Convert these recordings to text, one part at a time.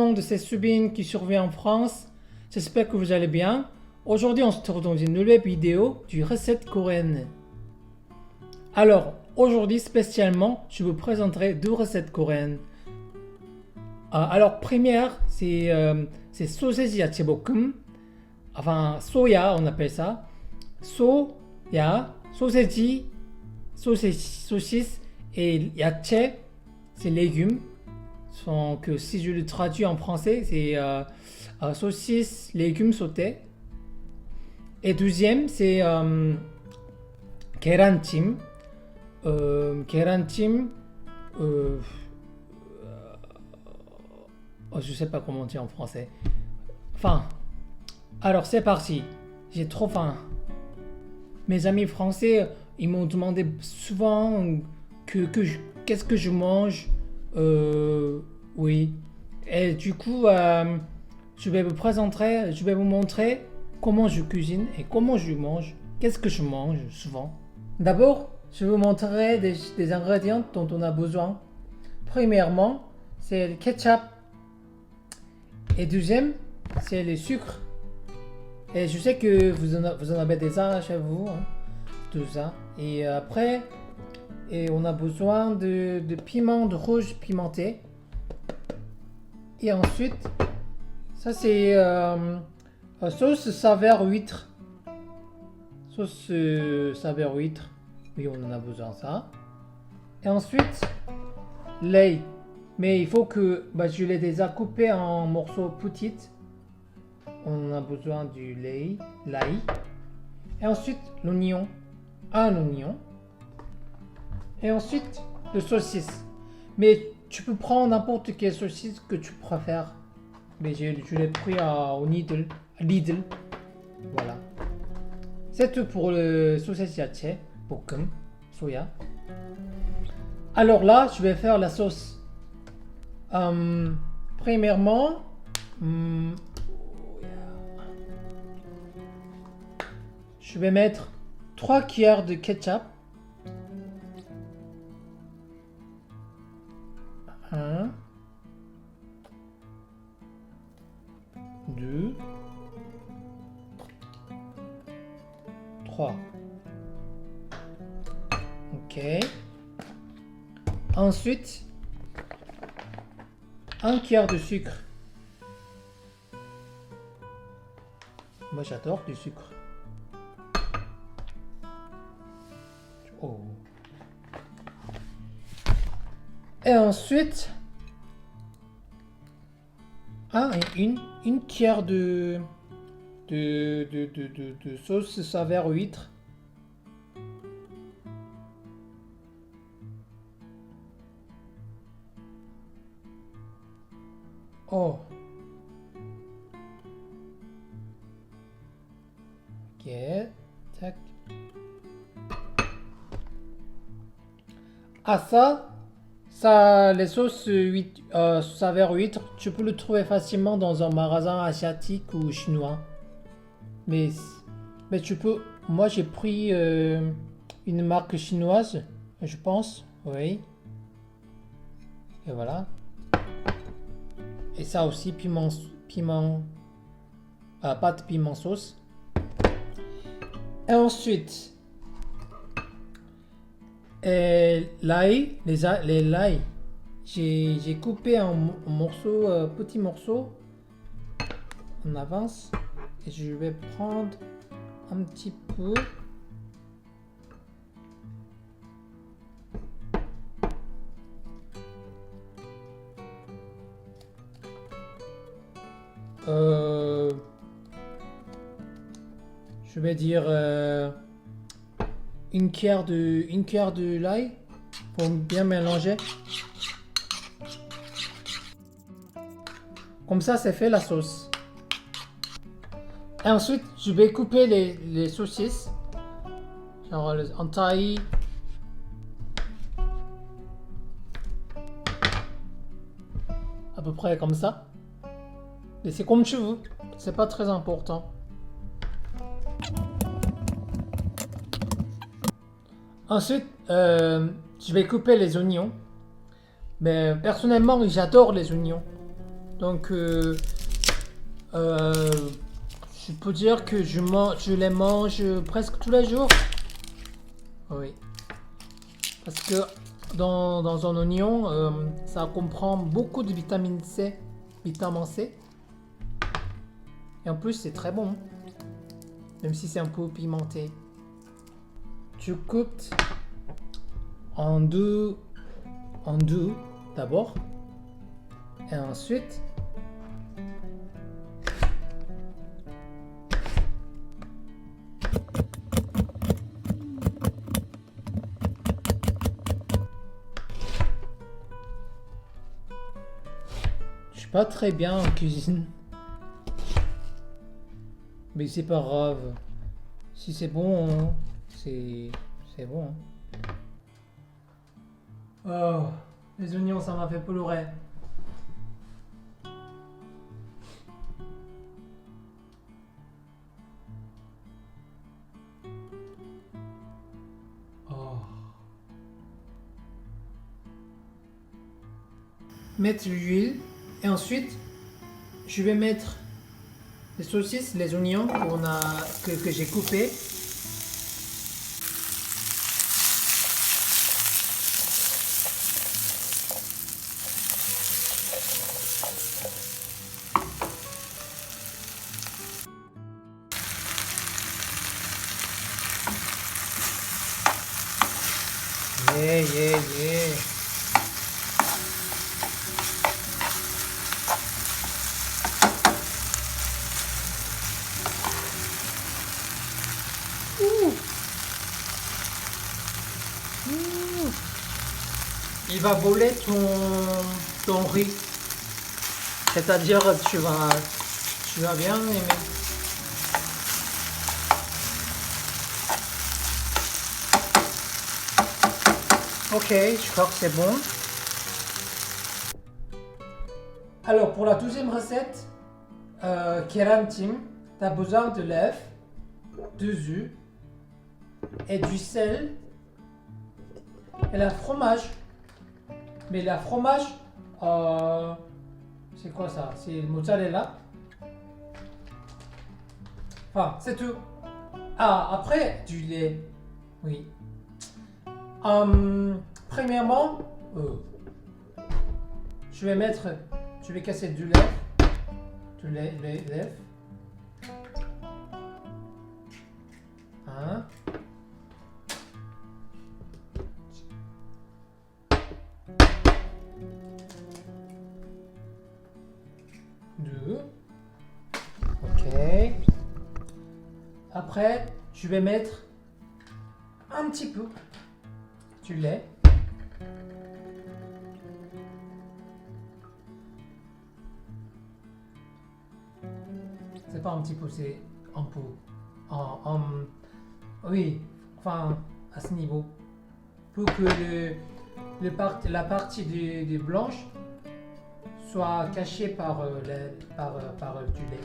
monde, c'est Subin qui survit en France. J'espère que vous allez bien. Aujourd'hui, on se retrouve dans une nouvelle vidéo du recette coréenne. Alors, aujourd'hui spécialement, je vous présenterai deux recettes coréennes. Alors, première, c'est soseji yachaebokum. Enfin, soya, on appelle ça. Soya, soseji, saucisse et yache, c'est légumes. Donc, si je le traduis en français, c'est saucisse, légumes sautés. Et deuxième, c'est 계란찜. 계란찜, je sais pas comment dire en français. Enfin, alors c'est parti. J'ai trop faim. Mes amis français, ils m'ont demandé souvent qu'est-ce que je mange. Oui. Et du coup, je vais vous montrer comment je cuisine et comment je mange. Qu'est-ce que je mange souvent. D'abord, je vous montrerai des ingrédients dont on a besoin. Premièrement, c'est le ketchup. Et deuxième, c'est le sucre. Et je sais que vous en avez déjà chez vous, hein, tout ça. Et après, on a besoin de piment de rouge pimenté. Et ensuite, ça c'est sauce saveur huître. Sauce saveur huître. Oui, on en a besoin de ça. Et ensuite, lait. Mais il faut que je l'ai déjà coupé en morceaux petits. On a besoin du lait, l'ail. Et ensuite, l'oignon. Un oignon. Et ensuite, le saucisse. Mais tu peux prendre n'importe quelle saucisse que tu préfères. Mais je l'ai pris au Lidl. Voilà. C'est tout pour le saucisse yache, 볶음, soya. Alors là, je vais faire la sauce. Premièrement, je vais mettre 3 cuillères de ketchup. 1, 2, 3. Ok. Ensuite, 1 cuillère de sucre. Moi j'adore du sucre. Oh. Et ensuite, une cuillère de sauce saveur huître. Oh. Ok. Tac. Ah ça, les sauces saveur huître, tu peux le trouver facilement dans un magasin asiatique ou chinois. Mais tu peux. Moi j'ai pris une marque chinoise, je pense. Oui. Et voilà. Et ça aussi, pâte piment sauce. Et ensuite, l'ail, les l'ail, j'ai coupé en morceaux, petits morceaux. On avance. Et je vais prendre un petit peu. Je vais dire une cuillère de l'ail pour bien mélanger. Comme ça, c'est fait la sauce. Et ensuite, je vais couper les saucisses. Genre en taille. À peu près comme ça. Et c'est comme tu veux. C'est pas très important. Ensuite, je vais couper les oignons. Mais personnellement, j'adore les oignons. Donc, je peux dire que je les mange presque tous les jours. Oui. Parce que dans un oignon, ça comprend beaucoup de vitamine C. Vitamine C. Et en plus, c'est très bon. Même si c'est un peu pimenté. Tu coupes en deux d'abord. Et ensuite, je suis pas très bien en cuisine. Mais c'est pas grave. Si c'est bon, hein, c'est bon. Oh, les oignons, ça m'a fait pleurer. Oh. Mettre l'huile et ensuite je vais mettre les saucisses, les oignons que j'ai coupés. Yeah. Il va voler ton riz. C'est-à-dire tu vas bien aimer. Ok, je crois que c'est bon. Alors pour la deuxième recette, kerantim, tu as besoin de l'œuf, deux œufs et du sel et la fromage. Mais la fromage, c'est quoi ça? C'est le mozzarella. Enfin, c'est tout. Ah, après, du lait. Oui. Premièrement, je vais casser du lait. Un. Deux. Ok. Après, je vais mettre un petit peu du lait. C'est pas un petit peu, c'est un peu. Oui, enfin, à ce niveau. Pour que la partie du blanche soit cachée par du lait.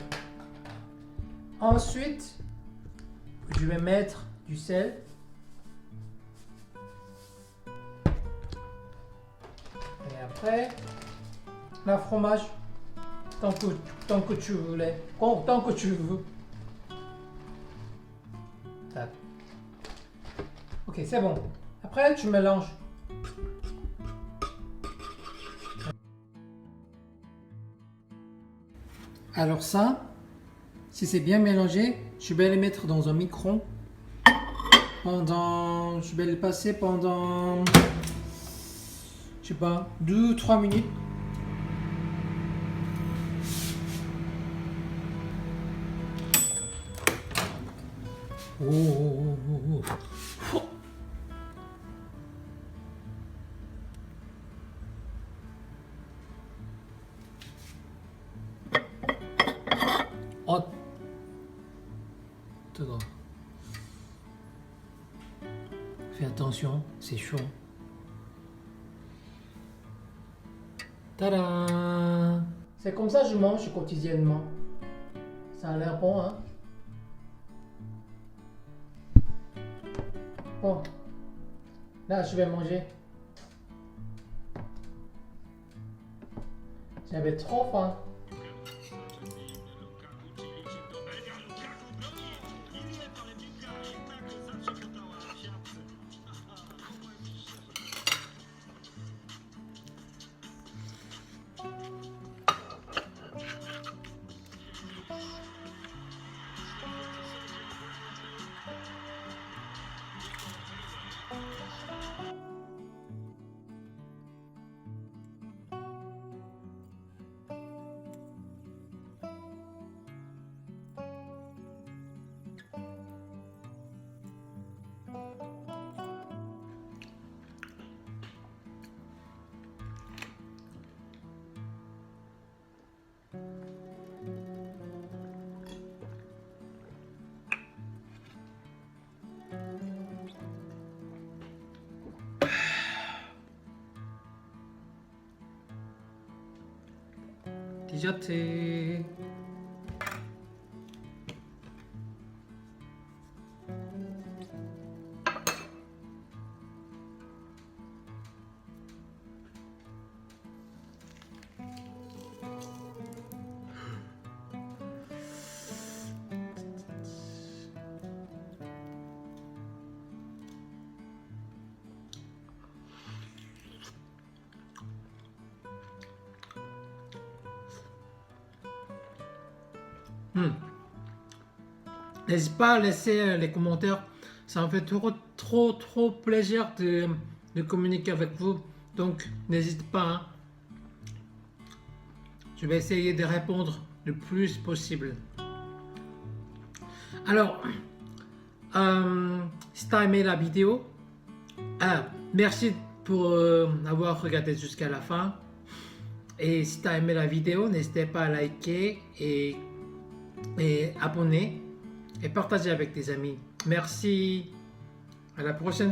Ensuite, je vais mettre du sel. Et après, la fromage, tant que tu voulais, tant que tu veux. Tac. Ok, c'est bon. Après, tu mélanges. Alors ça, si c'est bien mélangé, je vais les mettre dans un micro je vais le passer pendant, je sais pas, 2-3 minutes. Oh. Oh. Fais attention, c'est chaud. Tada! C'est comme ça que je mange quotidiennement. Ça a l'air bon, hein? Bon. Là, je vais manger. J'avais trop faim. immédiateté. N'hésite pas à laisser les commentaires. Ça me fait trop plaisir de communiquer avec vous. Donc, n'hésite pas. Hein. Je vais essayer de répondre le plus possible. Alors, si tu as aimé la vidéo, merci pour avoir regardé jusqu'à la fin. Et si tu as aimé la vidéo, n'hésitez pas à liker et abonner et partager avec tes amis. Merci. À la prochaine fois.